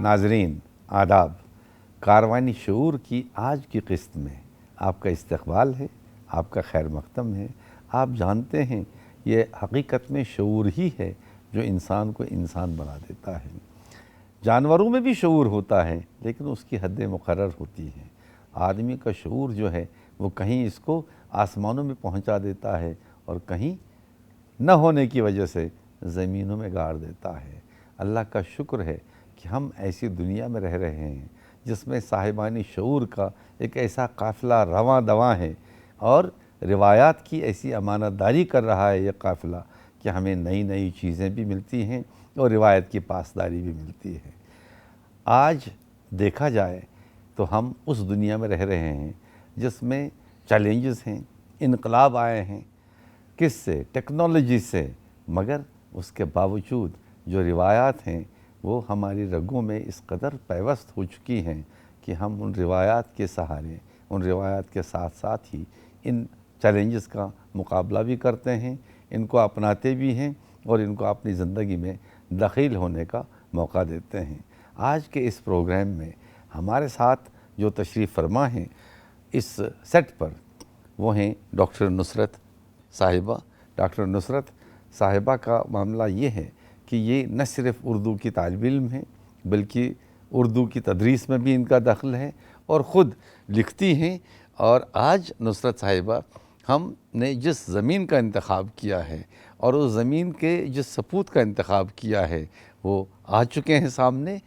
नाजरीन आदाब। कारवानी शऊर की आज की किस्त में आपका इस्तकबाल है, आपका खैर मक़दम है। आप जानते हैं ये हकीकत में शऊर ही है जो इंसान को इंसान बना देता है। जानवरों में भी शऊर होता है लेकिन उसकी हदें मुकर्रर होती हैं। आदमी का शऊर जो है वो कहीं इसको आसमानों में पहुंचा देता है और कहीं न होने की वजह से ज़मीनों में गाड़ देता है। अल्लाह का शुक्र है कि हम ऐसी दुनिया में रह रहे हैं जिसमें साहिबानी शऊर का एक ऐसा काफ़िला रवां दवां है और रिवायात की ऐसी अमानतदारी कर रहा है यह काफ़िला कि हमें नई नई चीज़ें भी मिलती हैं और रिवायत की पासदारी भी मिलती है। आज देखा जाए तो हम उस दुनिया में रह रहे हैं जिसमें चैलेंजेस हैं, इनकलाब आए हैं, किससे? टेक्नोलॉजी से, मगर उसके बावजूद जो रिवायात हैं वो हमारी रगों में इस कदर पैवस्त हो चुकी हैं कि हम उन रिवायात के सहारे, उन रिवायात के साथ साथ ही इन चैलेंजेस का मुकाबला भी करते हैं, इनको अपनाते भी हैं और इनको अपनी ज़िंदगी में दखील होने का मौका देते हैं। आज के इस प्रोग्राम में हमारे साथ जो तशरीफ़ फरमा हैं इस सेट पर वो हैं डॉक्टर नुसरत साहिबा। डॉक्टर नुसरत साहिबा का मामला ये है कि ये न सिर्फ़ उर्दू की तालिब इल्म है बल्कि उर्दू की तदरीस में भी इनका दखल है और ख़ुद लिखती हैं। और आज नुसरत साहिबा हमने जिस ज़मीन का इंतख़ाब किया है और उस ज़मीन के जिस सपूत का इंतख़ाब किया है वो आ चुके हैं सामने।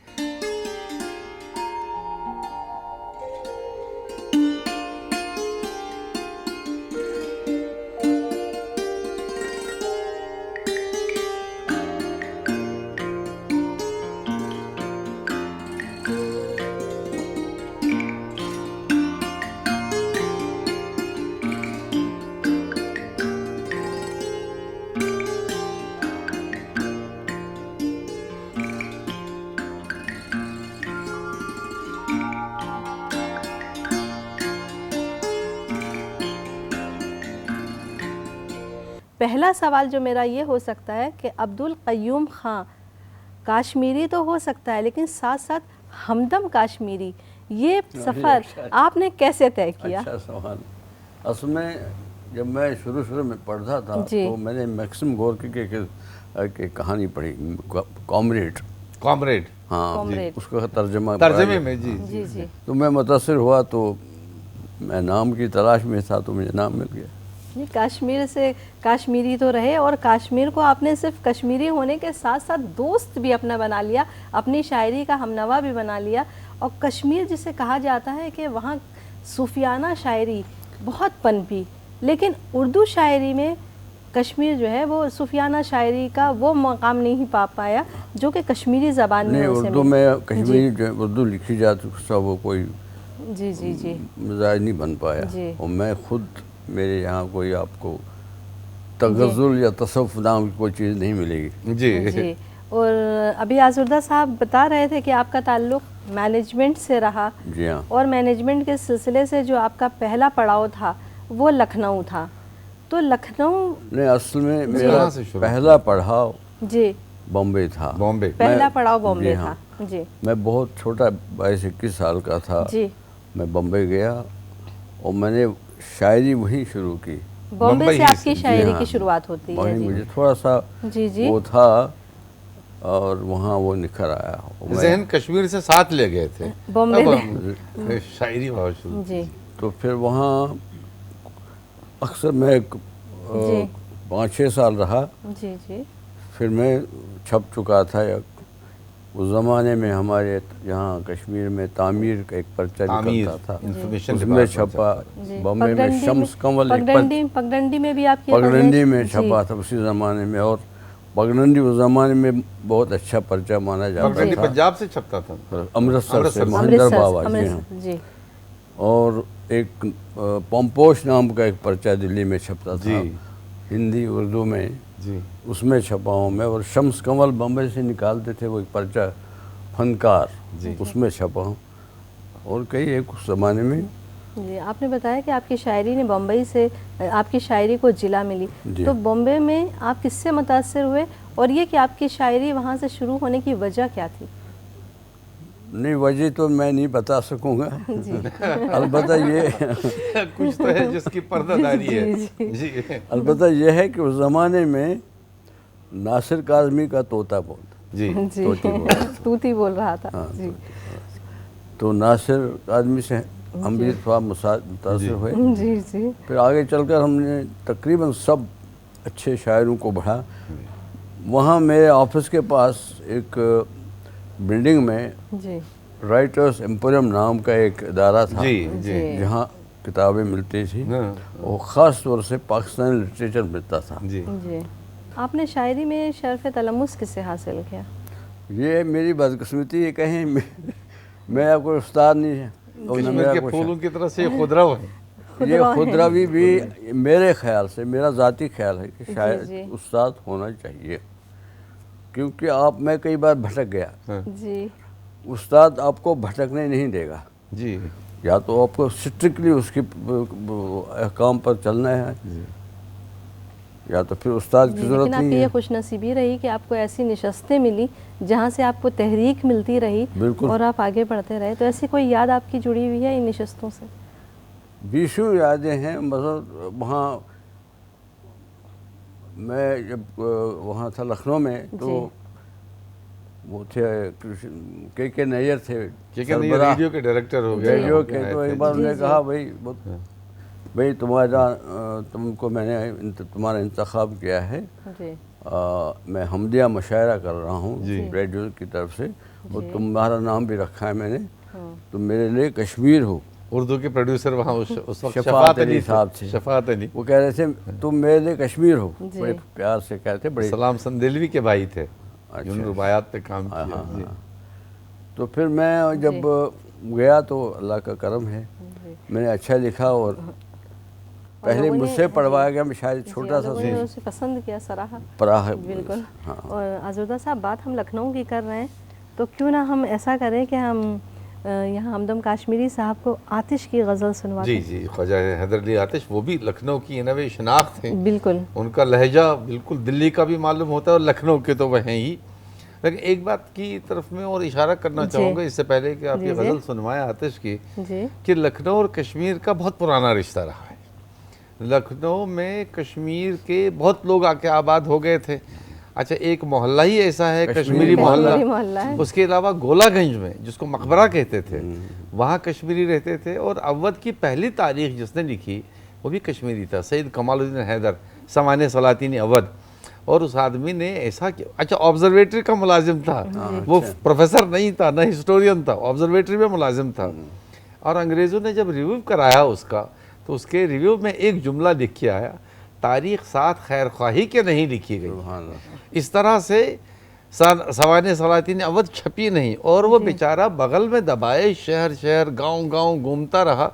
पहला सवाल जो मेरा ये हो सकता है कि अब्दुल क़य्यूम ख़ान काश्मीरी तो हो सकता है लेकिन साथ साथ हमदम काश्मीरी, ये सफ़र आपने कैसे तय किया? अच्छा सवाल। असल में जब मैं शुरू में पढ़ता था तो मैंने मैक्सिम गोरकी के कहानी पढ़ी, कॉमरेड। हाँ, उसका तर्जमे में जी। तो मैं मुतासिर हुआ तो मैं नाम की तलाश में था तो मुझे नाम मिल गया। ये कश्मीर से काश्मीरी तो रहे और कश्मीर को आपने सिर्फ कश्मीरी होने के साथ साथ दोस्त भी अपना बना लिया, अपनी शायरी का हमनवा भी बना लिया। और कश्मीर जिसे कहा जाता है कि वहाँ सूफियाना शायरी बहुत पनपी, लेकिन उर्दू शायरी में कश्मीर जो है वो सूफियाना शायरी का वो मकाम नहीं पा पाया जो कि कश्मीरी ज़बान में उर्दू में कश्मीरी जो उर्दू लिखी जाती उसका वो कोई जी मिजाज नहीं बन पाया। और मैं खुद मेरे यहाँ कोई आपको तगज़ुल या तसव्वुफ़ नाम की कोई चीज़ नहीं मिलेगी। जी। और अभी आज़ुर्दा साहब बता रहे थे कि आपका ताल्लुक़ मैनेजमेंट से रहा। जी हाँ। और मैनेजमेंट के सिलसिले से जो आपका पहला पड़ाव था वो लखनऊ था। तो लखनऊ नहीं, असल में मेरा पहला पड़ाव जी बॉम्बे था। पहला पड़ाव बॉम्बे था जी। मैं बहुत छोटा 22-21 साल का था जी। मैं बॉम्बे गया और मैंने शायरी वहीं शुरू की। बॉम्बे से आपकी शायरी की शुरुआत होती है जी। मुझे थोड़ा सा वो था और वहाँ वो निखर आया। ज़हन कश्मीर से साथ ले गए थे बॉम्बे में शायरी बहुत शुरू जी। तो फिर वहाँ अक्सर मैं 5-6 साल रहा जी। फिर मैं छप चुका था। उस ज़माने में हमारे यहाँ कश्मीर में तामीर का एक पर्चा निकलता था, उसमें छपा। बॉम्बे में शम्स कंवल पगडंडी में भी आपकी पगडंडी में छपा था उसी ज़माने में। और पगडंडी उस ज़माने में बहुत अच्छा पर्चा माना जाता था। पंजाब से छपता था, अमृतसर से महेंद्र बाबा जी। और एक पम्पोश नाम का एक पर्चा दिल्ली में छपता था, हिंदी उर्दू में जी। उसमें छपा हूँ मैं। और शम्स कंवल बम्बई से निकालते थे वो एक पर्चा फनकार जी, उसमें छपा हूँ। और कई एक उस ज़माने में जी। आपने बताया कि आपकी शायरी ने बम्बई से आपकी शायरी को जिला मिली, तो बॉम्बे में आप किससे मुतासिर हुए और ये कि आपकी शायरी वहाँ से शुरू होने की वजह क्या थी? नहीं, वजह तो मैं नहीं बता सकूंगा। अलबत्ता ये कुछ तो है जिसकी पर्दादारी है। जी। अलबत्ता ये है कि उस ज़माने में नासिर काज़मी का तोता बोलता। जी। तूती बोल रहा था। हाँ, जी। तो नासिर काज़मी से हम भी थोड़ा मुतासिर हुए। जी जी। फिर आगे चलकर हमने तकरीबन सब अच्छे शायरों को पढ़ा। वहाँ मेरे ऑफिस के पास एक बिल्डिंग में जी। राइटर्स एम्पोरियम नाम का एक इदारा था। जी जी। जहाँ किताबें मिलती थी हाँ। और ख़ास तौर से पाकिस्तानी लिटरेचर मिलता था। जी। जी। आपने शायरी में शर्फ़ तलम्मुस किससे हासिल किया? ये मेरी बदकिस्मती ये कहें, मैं आपको उस्ताद नहीं है। कश्मीर के फूलों की तरह से खुदरव है। ये खुदरवी भी मेरे ख्याल से, मेरा ज़ाती ख्याल है कि शायद उस्ताद होना चाहिए, क्योंकि मैं कई बार भटक गया। जी। उस्ताद आपको भटकने नहीं देगा। जी। या तो आपको स्ट्रिक्टली उसके अहकाम पर चलना है, या तो फिर उस्ताद की ज़रूरत नहीं है। लेकिन आपकी ये खुशनसीबी रही कि आपको ऐसी निशस्तें मिली जहाँ से आपको तहरीक मिलती रही और आप आगे बढ़ते रहे। तो ऐसी कोई याद आपकी जुड़ी हुई है इन निशस्तों से? बीसों यादें हैं। मतलब वहाँ मैं जब वहाँ था लखनऊ में, तो वो थे के नैयर थे, रेडियो के डायरेक्टर हो गए। रेडियो के। तो एक बार उन्होंने कहा, भाई तुमको मैंने तुम्हारा इंतखाब किया है, मैं हमदिया मुशायरा कर रहा हूँ रेडियो की तरफ से, और तुम्हारा नाम भी रखा है मैंने, तुम मेरे लिए कश्मीर हो। उर्दू के प्रोड्यूसर वहाँ उस वक्त शफात अली साहब थे। शफात अली वो कह रहे थे तुम मेरे लिए कश्मीर हो, बड़े प्यार से कहते। बड़े सलाम संदेलवी के भाई थे, जिन्होंने रुबायात पे काम किया। जी। तो फिर मैं जब गया तो अल्लाह का करम है, मैंने अच्छा लिखा और पहले मुझसे पढ़वाया गया। मैं शायद छोटा सा उसे पसंद किया, सराहा। बिल्कुल। हाँ। और आज़ुर्दा साहब, बात हम लखनऊ की कर रहे हैं, तो क्यों ना हम ऐसा करें कि हम यहाँ हमदम काश्मीरी साहब को आतिश की गज़ल सुनवाते हैं। जी। ख्वाजा हैदर अली आतिश, वो भी लखनऊ की इनवे शनाख्त है। बिल्कुल। उनका लहजा बिल्कुल दिल्ली का भी मालूम होता है और लखनऊ के तो वह हैं ही। लेकिन एक बात की तरफ में और इशारा करना चाहूँगा इससे पहले कि आप ये गज़ल सुनवाएं आतिश की, कि लखनऊ और कश्मीर का बहुत पुराना रिश्ता रहा है। लखनऊ में कश्मीर के बहुत लोग आके आबाद हो गए थे। अच्छा, एक मोहल्ला ही ऐसा है कश्मीरी मोहल्ला। उसके अलावा गोलागंज में, जिसको मकबरा कहते थे, वहाँ कश्मीरी रहते थे। और अवध की पहली तारीख जिसने लिखी वो भी कश्मीरी था, सैयद कमालुद्दीन हैदर, सवाने सलातीन अवध। और उस आदमी ने ऐसा किया। अच्छा, ऑब्जर्वेटरी का मुलाजिम था वो, प्रोफेसर नहीं था, ना हिस्टोरियन था, ऑब्जर्वेटरी में मुलाजिम था। और अंग्रेज़ों ने जब रिव्यू कराया उसका, तो उसके रिव्यू में एक जुमला लिख के आया, तारीख साथ खैर ख्वाही के नहीं लिखी गई। इस तरह से सवाने सलातीन अवध छपी नहीं। और वो बेचारा बगल में दबाए शहर शहर गांव गांव घूमता रहा,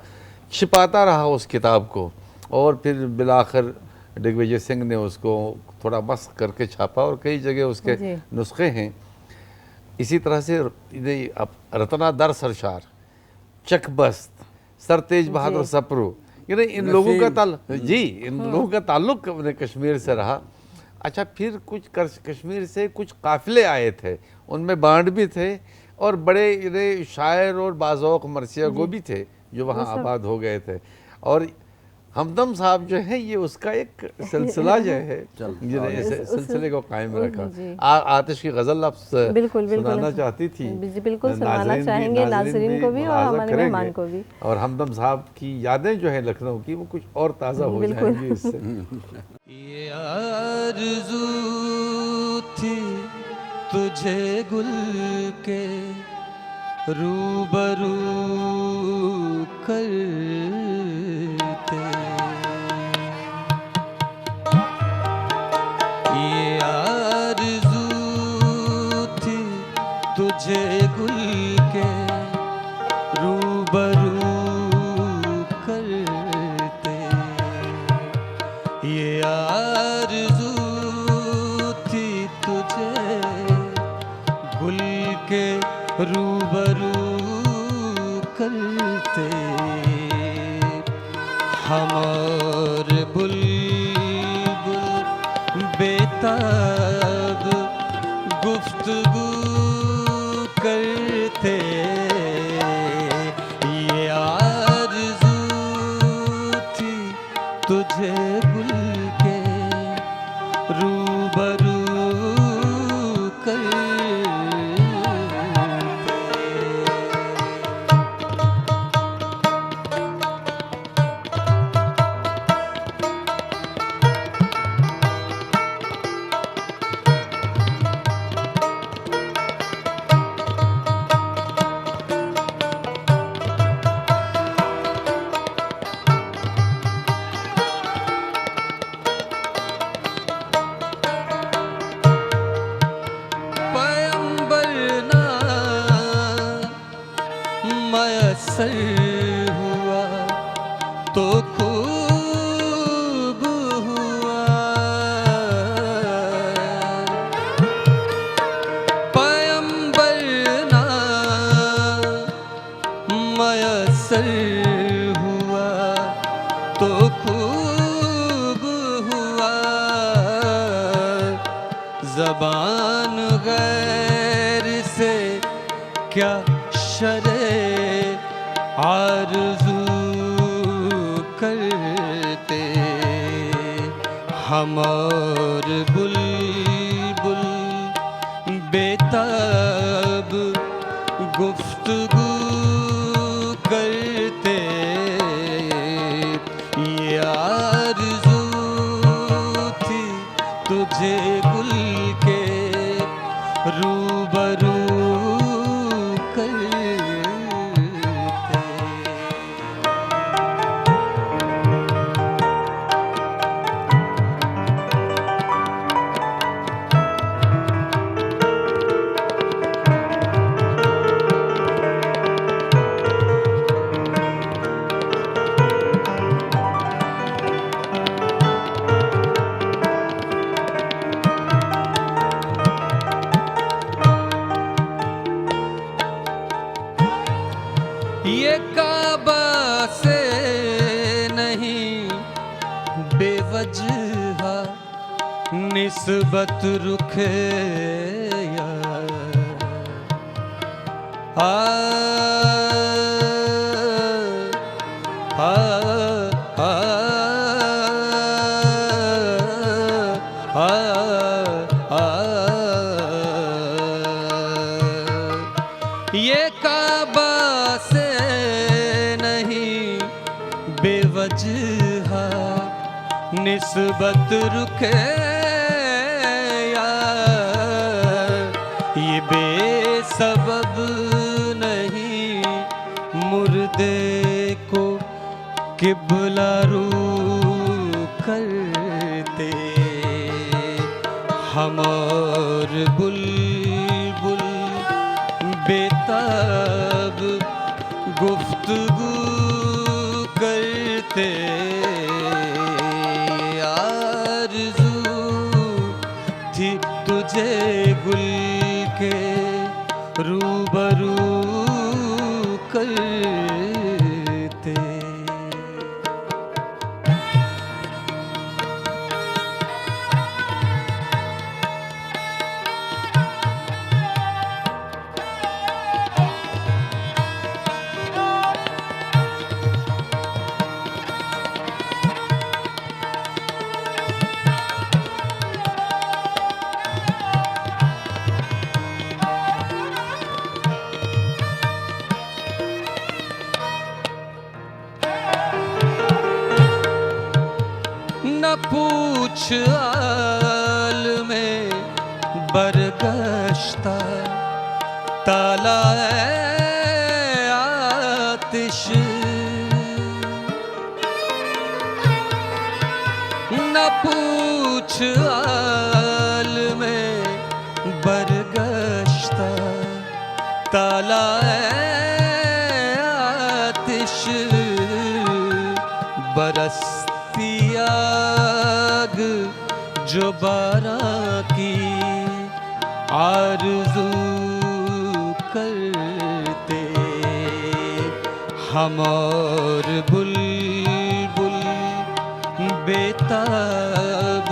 छिपाता रहा उस किताब को। और फिर बिलाखिर दिग्विजय सिंह ने उसको थोड़ा मस्त करके छापा और कई जगह उसके नुस्खे हैं। इसी तरह से रतना दर सरशार, चकबस्त, सरतेज बहादुर सपरू, यानी इन लोगों का ताल्लुक कश्मीर से रहा। अच्छा, फिर कुछ कश्मीर से कुछ काफिले आए थे, उनमें बांड भी थे और बड़े शायर और बाज़ौक़ मरसिया गो भी थे जो वहाँ आबाद हो गए थे। और हमदम साहब जो है, ये उसका एक सिलसिला जो है, सिलसिले को कायम रखा। आतिश की गज़ल आप सुनाना चाहती थी? बिल्कुल सुनाना चाहेंगे, नाज़रीन को भी और हमारे मेहमान को भी। और हमदम साहब की यादें जो है लखनऊ की, वो कुछ और ताज़ा हो जाएंगी इससे। ये आरज़ू थी तुझे गुल के रूबरू करते, ये आरज़ू थी तुझे गुल के रूबरू करते, ये आरज़ू थी तुझे गुल के रूबरू करते, हम और बुलबुल बेताब गुफ्तगू करते। तुझे गुल के रूबरू करते। मयस्सर हुआ तो खूब हुआ, पैगंबर ना मयस्सर हुआ तो खूब हुआ, ज़बान गैर से क्या शरे आरज़ू करते। हम और बुलबुल बेताब गुफ्तगू करते, ये आरज़ू थी तुझे गुल के रूबरू ये काबा से नहीं बेवजह निस्बत रुखे यार, आ आ आ आ ये काबा से बेवजह निस्बत रुखे यार, ये बेसबब नहीं मुर्दे को किबला रू करते। हम और बुलबुल बेताब गुफ्तगू करते, आरज़ू थी तुझे गुल के रूबरू करते। न पूछ आल में बरगश्ता ताला आतिश, न पूछ आल में बरगश्ता ताला आतिश, बरसती आग जो बारां की आरज़ू करते। हम और बुलबुल बेताब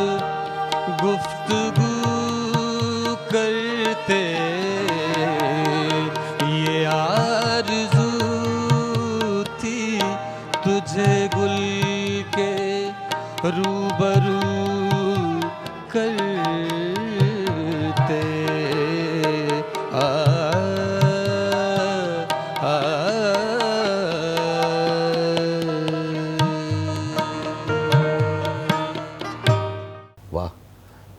गुफ्तगू करते, ये आरज़ू थी तुझे गुल के रूबरू करते आ, आ, वाह,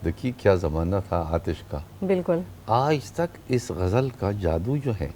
देखिए क्या ज़माना था आतिश का। बिल्कुल आज तक इस गज़ल का जादू जो है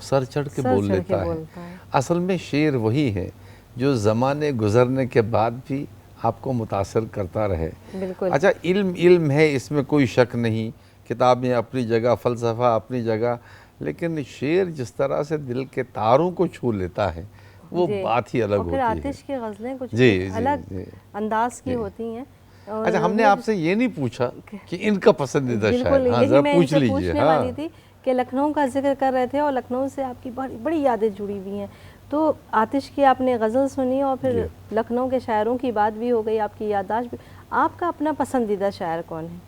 सर चढ़ के सर बोल चढ़ के लेता है। बोलता है। असल में शेर वही है जो ज़माने गुज़रने के बाद भी आपको मुतासर करता रहे। बिल्कुल अच्छा, इल्म है, इसमें कोई शक नहीं, किताबें अपनी जगह, फ़लसफ़ा अपनी जगह, लेकिन शेर जिस तरह से दिल के तारों को छू लेता है वो जी। बात ही अलग और फिर होती है। आतिश की गज़लें कुछ जी, एक जी, अलग जी। अंदाज की होती हैं। और अच्छा, हमने आपसे ये नहीं पूछा कि इनका पसंदीदा बिल्कुल शायर, हाँ यही ज़रा मैं पूछ इनसे लीजिए। पूछने हाँ वाली थी कि लखनऊ का जिक्र कर रहे थे और लखनऊ से आपकी बड़ी बड़ी यादें जुड़ी हुई हैं। तो आतिश की आपने गज़ल सुनी और फिर लखनऊ के शायरों की बात भी हो गई, आपकी याददाश्त भी। आपका अपना पसंदीदा शायर कौन है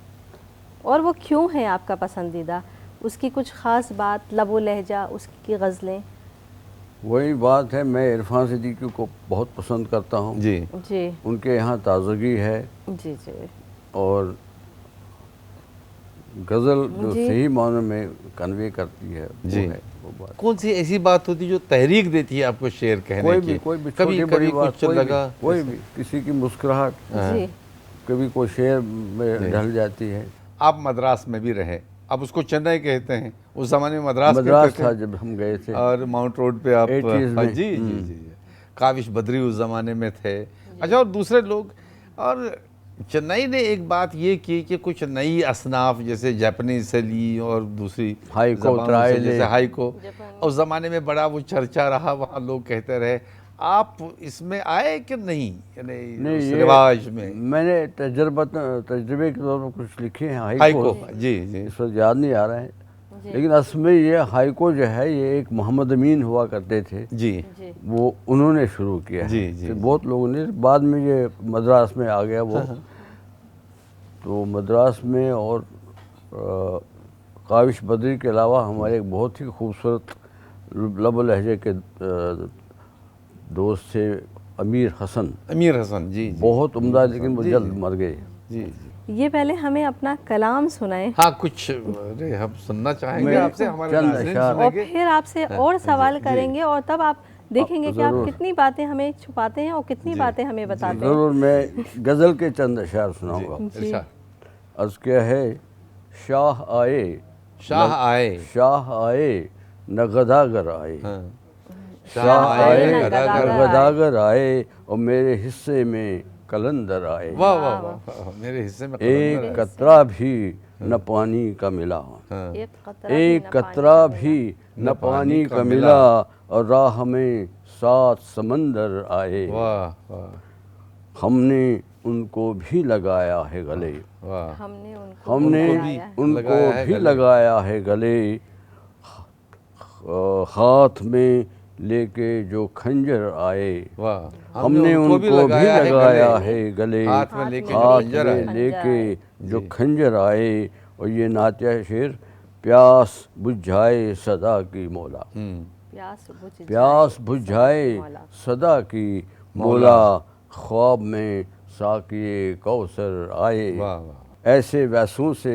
और वो क्यों है आपका पसंदीदा? उसकी कुछ ख़ास बात, लबो लहजा, उसकी गज़लें? वही बात है, मैं इरफान सिद्दीकी को बहुत पसंद करता हूँ जी जी उनके यहाँ ताज़गी है जी जी और गज़ल जो जी। सही मानों में कन्वे करती है वो जी। है वो बात। कौन सी ऐसी बात होती जो तहरीक देती है आपको शेर कहने कोई की? भी कभी छोटी बड़ी कभी बात, कुछ लगा, कोई भी किसी की मुस्कुराहट, जी कभी कोई शेर में ढल जाती है। आप मद्रास में भी रहे, अब उसको चेन्नई कहते हैं, उस ज़माने में मद्रास मद्रास कहते था थे। जब हम गए थे और माउंट रोड पे आप 80s हाँ, में। जी जी जी जी। काविश बद्री उस ज़माने में थे। अच्छा, और दूसरे लोग, और चेन्नई ने एक बात ये की कि कुछ नई असनाफ जैसे जापानीज से ली और दूसरी हाइको, ज़बानों से, त्राइले। जैसे हाइको, उस ज़माने में बड़ा वो चर्चा रहा, वहाँ लोग कहते रहे। आप इसमें आए कि नहीं, यानी उस रिवाज में? मैंने तजर्बे के तौर पर कुछ लिखे हैं हाइको, जी जी इस वक्त याद नहीं आ रहा है, लेकिन असल में ये हाइको जो है ये एक मोहम्मद अमीन हुआ करते थे, जी जी वो उन्होंने शुरू किया है। जी, जी, फिर बहुत लोगों ने, बाद में ये मद्रास में आ गया वो। तो मद्रास में और काविश बद्री के अलावा हमारे एक बहुत ही खूबसूरत लब लहजे के दोस्त थे अमीर हसन, जी जी बहुत उम्दा, लेकिन वो जल्द मर गए। जी जी। ये पहले हमें अपना कलाम सुनाएं हाँ, कुछ अरे हम सुनना चाहेंगे मैं आपसे, हमारे चंद नाज़रीन अशार- और सुनेंगे। फिर आपसे और सवाल करेंगे और तब आप देखेंगे कि आप ज़रूर। कितनी बातें हमें छुपाते हैं और कितनी बातें हमें बताते हैं। ज़रूर, मैं गज़ल के चंद अशार सुनाऊंगा। जी इरशाद। अर्ज़ क्या है, शाह आए, शाह आए, शाह आए न गदागर आए, हाँ। शाह आए न न गदागर गदागर आए और मेरे हिस्से में कलंदर आए। वाह वाह वाह, मेरे हिस्से में एक कलंदर है। कतरा भी न पानी का मिला, हाँ। एक कतरा भी न पानी का मिला और राह में 7 समंदर आए। वाह वाह हमने उनको भी लगाया है गले, वाह, हमने उनको हमने लगाया है। उनको लगाया है भी गले। लगाया है गले, हाथ में लेके जो खंजर आए, वाह, हमने उनको भी लगाया गले। है गले, हाथ में लेके जो हाथ खंजर में आए। लेके जो खंजर आए। और ये नात्या शेर, प्यास बुझाए सदा की मौला, प्यास बुझाए सदा की मौला, ख्वाब में साकिए कौसर आए। वाह वाह ऐसे वैसों से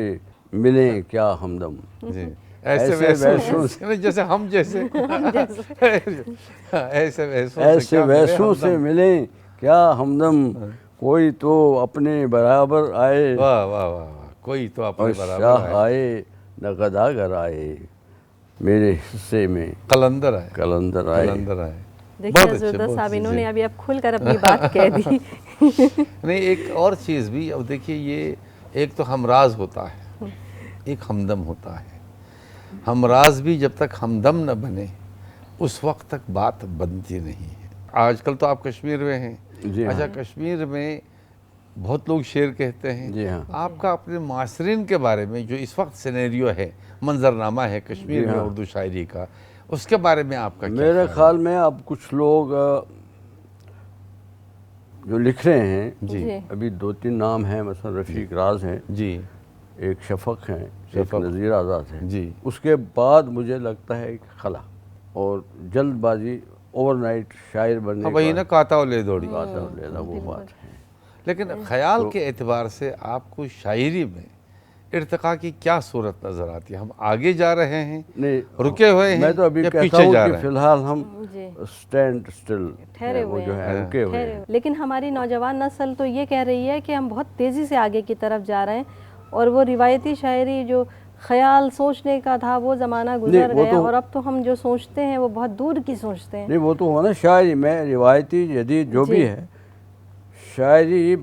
मिले क्या हमदम, जी। ऐसे वैसों से, जैसे हम जैसे ऐसे वैसों से मिले क्या हमदम, कोई तो अपने बराबर आए वाह वाह वाह, कोई तो अपने और बराबर शाह आए, आए न गदागर आए, मेरे हिस्से में कलंदर आए, कलंदर आए। कलंदर आए। देखिए बहुत अच्छे, ज़ुरदा बहुत साहब, अच्छे, इन्होंने जी। अभी अब खुलकर अपनी बात कह दी। नहीं, एक और चीज़ भी, अब देखिए, ये एक तो हमराज होता है, एक हमदम होता है। हमराज भी जब तक हमदम न बने उस वक्त तक बात बनती नहीं है। आजकल तो आप कश्मीर में हैं, जी हाँ। अच्छा, कश्मीर में बहुत लोग शेर कहते हैं। जी हाँ। आपका अपने मासरीन के बारे में जो इस वक्त सिनेरियो है, मंजरनामा है कश्मीर में उर्दू शायरी का, उसके बारे में आपका क्या मेरे ख्याल में अब कुछ लोग जो लिख रहे हैं, जी अभी 2-3 नाम हैं, मतलब रफ़ीक राज हैं, जी एक शफ़क़ हैं, एक शफ़क़। नज़ीर आज़ाद हैं जी। उसके बाद मुझे लगता है कि खला और जल्दबाजी, ओवरनाइट शायर बनने हाँ, वही ना, काता ले दौड़ी। का लेना वो बात है। लेकिन ख्याल के एतबार से आपको शायरी में इर्तिका की क्या सूरत नज़र आती है? हम आगे जा रहे हैं, नहीं रुके हुए हैं, मैं तो अभी या कहता पीछे हूँ जा कि रहे हैं? फिलहाल हम जी। स्टैंड स्टिल ठहरे वो हुए जो हैं। है रुके हुए ठहरे हैं। हुए। लेकिन हमारी नौजवान नस्ल तो ये कह रही है कि हम बहुत तेज़ी से आगे की तरफ जा रहे हैं और वो रिवायती शायरी जो ख्याल सोचने का था वो ज़माना गुजर वो गया तो- और अब तो हम जो सोचते हैं वो बहुत दूर की सोचते हैं। नहीं वो तो हुआ ना शायरी में, रिवायती जदीद जो भी जी। है, शायरी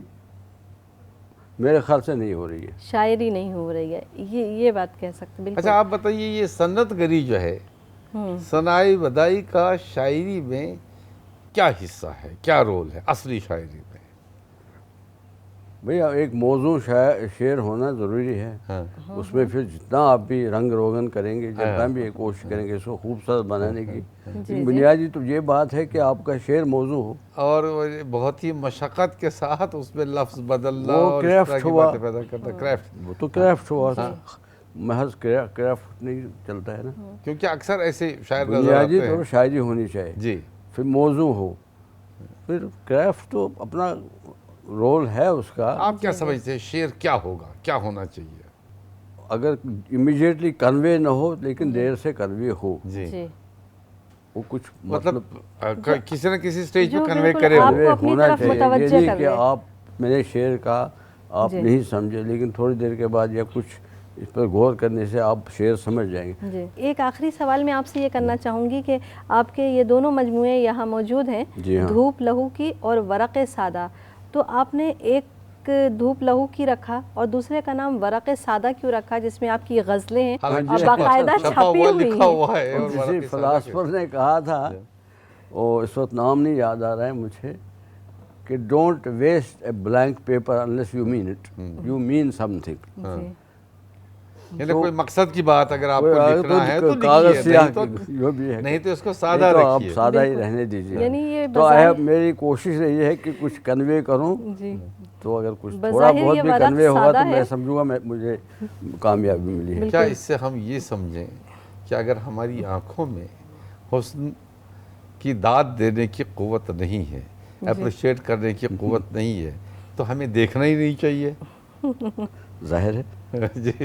मेरे ख्याल से नहीं हो रही है। शायरी नहीं हो रही है, ये बात कह सकते बिल्कुल। अच्छा, आप बताइए, ये सन्नतगरी जो है, सनाई बदाई का शायरी में क्या हिस्सा है, क्या रोल है असली शायरी में? भैया एक मौजू शेर होना ज़रूरी है। हाँ। उसमें फिर जितना आप भी रंग रोगन करेंगे, जितना भी एक कोशिश करेंगे इसको खूबसूरत बनाने की, जी। बुनियादी तो ये बात है कि आपका शेर मौजू हो। और वो बहुत ही मशक्क़त के साथ उसमें लफ्ज़ बदलना वो और इस क्राफ्ट तरह की हुआ। बातें पैदा करना, क्राफ्ट। वो तो क्राफ्ट हुआ, महज क्राफ्ट नहीं चलता है ना। क्योंकि अक्सर ऐसे शायर नजर बुनियादी आते तो हैं। शायरी होनी चाहिए, जी। फिर मौजू हो, फिर क्राफ्ट तो अपना रोल है उसका। आप क्या समझते हैं, शेर क्या होगा, क्या होना चाहिए? अगर इमीडिएटली कन्वे न हो लेकिन देर से कन्वे हो, जी। जी। वो कुछ मतलब किसी न किसी स्टेज जो पे कन्वे बिल्कुल करे आप- हो। कन्वे अपनी होना तरफ चाहिए। मुतवज्जे ये नहीं कर कि ले। आप मेरे शेर का आप जी। नहीं समझे, लेकिन थोड़ी देर के बाद या कुछ इस पर गौर करने से आप शेर समझ जाएंगे। जी। एक आखिरी सवाल मैं आपसे ये करना चाहूँगी कि आपके ये दोनों मजमूए यहाँ मौजूद हैं, जी हाँ। धूप लहू की और वरक़ सादा, तो आपने एक धूप लहू की रखा और दूसरे का नाम वरक़ सादा क्यों रखा, जिसमें आपकी गज़लें हैं हालांकि और बाकायदा छपा छपी हुआ हुई लिखा हैं। हुआ है। और किसी बड़ा किस्सा फिलासफर ने कहा था, और इस वक्त नाम नहीं याद आ रहा है मुझे, कि don't waste a blank paper unless you mean it, you mean something. जी। यानी कोई मकसद की बात अगर आपको कोई लिखना है तो कागज लिखिए, सियाह नहीं तो जो भी है, नहीं तो इसको सादा नहीं तो आप रखिए। सादा ही बिल्कुल। रहने दीजिए। यानी ये तो बज़ाहिर- मेरी कोशिश यही है कि कुछ कन्वे करूं, जी। तो अगर कुछ थोड़ा बज़ाहिर बहुत ये भी वरक़ कन्वे होगा सादा तो मैं है। समझूंगा मुझे कामयाबी मिली है। क्या इससे हम ये समझें कि अगर हमारी आंखों में हुस्न की दाद देने की क़ुव्वत नहीं है, अप्रिशिएट करने की क़ुव्वत नहीं है, तो हमें देखना ही नहीं चाहिए? जाहिर है। जी।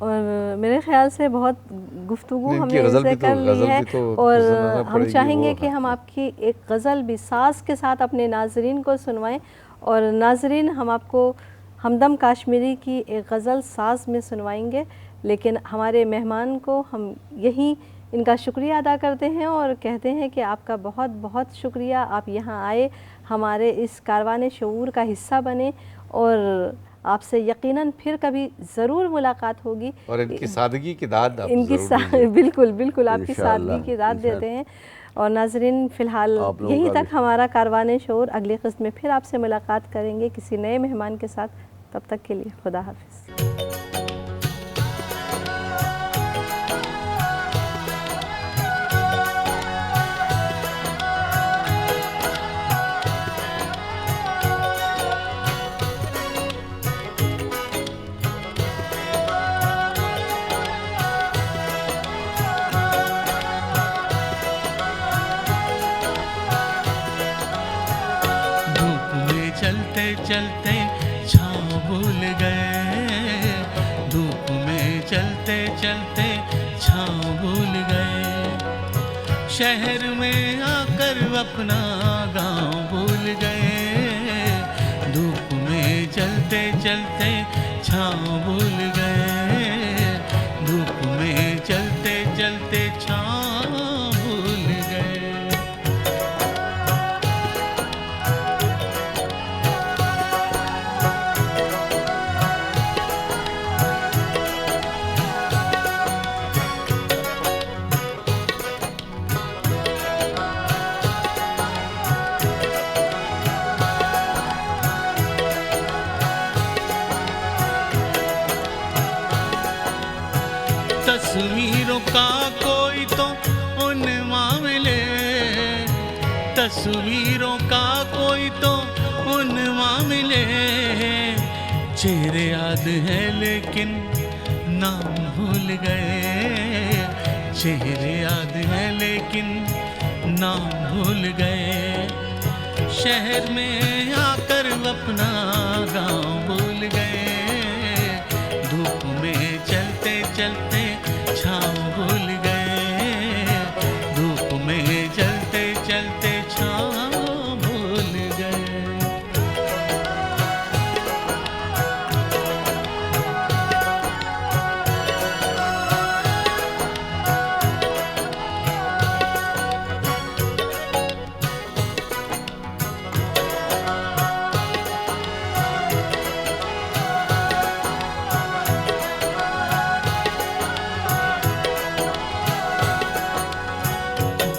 और मेरे ख्याल से बहुत गुफ्तगू नहीं, इनकी हमने गज़ल इनसे भी तो- कर ली गज़ल है भी तो और सुनाना हम पड़ेगी, चाहेंगे वो कि हम आपकी एक गज़ल भी साज के साथ अपने नाजरीन को सुनवाएं। और नाजरीन, हम आपको हमदम काश्मीरी की एक गज़ल साज में सुनवाएंगे, लेकिन हमारे मेहमान को हम यहीं इनका शुक्रिया अदा करते हैं और कहते हैं कि आपका बहुत बहुत शुक्रिया, आप यहाँ आए, हमारे इस कारवान शऊर का हिस्सा बने और आपसे यकीनन फिर कभी ज़रूर मुलाकात होगी। और इनकी सादगी की दाद आप इनकी ज़रूर दीजिए। बिल्कुल बिल्कुल आपकी इंशाअल्लाह, सादगी की दाद देते हैं। और नाजरीन, फ़िलहाल आप लोगों यहीं का तक भी। हमारा कारवान शऊर, अगली किस्त में फिर आपसे मुलाकात करेंगे किसी नए मेहमान के साथ। तब तक के लिए खुदा हाफिज़। धूप में चलते चलते छाँव भूल गए, धूप में चलते चलते छाँव भूल गए, शहर में आकर अपना गांव भूल गए, धूप में चलते चलते छाँव भूल गए, धूप में चलते चलते छाँव भूल गए। तस्वीरों का कोई तो उन मामले, तस्वीरों का कोई तो उन मामले, चेहरे याद है लेकिन नाम भूल गए, चेहरे याद है लेकिन नाम भूल गए, शहर में आकर अपना गांव भूल गए, धूप में चलते चलते छाँव भूल गए, धूप में चलते चलते छाँव भूल गए।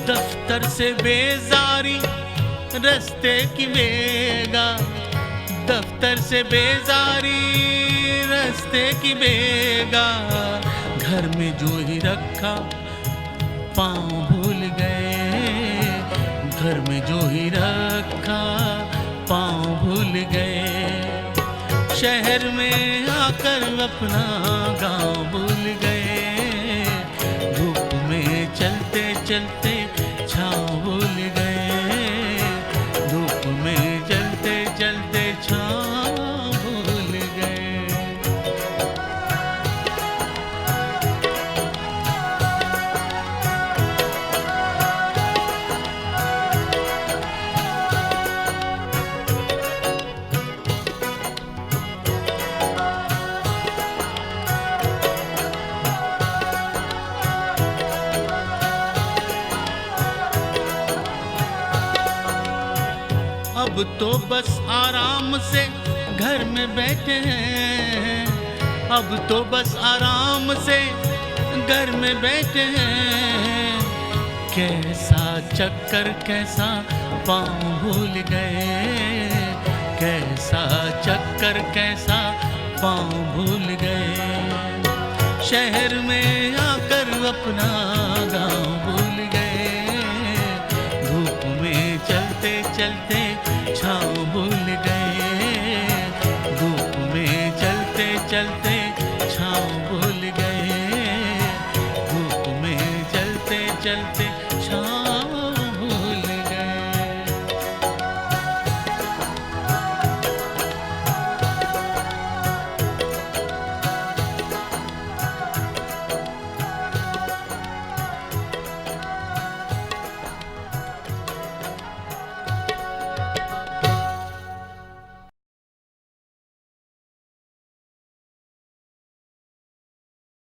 दफ्तर से बेजारी रस्ते की बेगा, दफ्तर से बेजारी रस्ते की बेगा, घर में जो ही रखा पाँव भूल गए, घर में जो ही रखा पाँव भूल गए, शहर में आकर अपना गांव भूल गए, धूप में चलते चलते छाँव भूल गए, धूप में चलते चलते छाँव भूल गए। अब तो बस आराम से घर में बैठे हैं, अब तो बस आराम से घर में बैठे हैं, कैसा चक्कर कैसा पाँव भूल गए, कैसा चक्कर कैसा पाँव भूल गए, शहर में आकर अपना गांव भूल गए, धूप में चलते चलते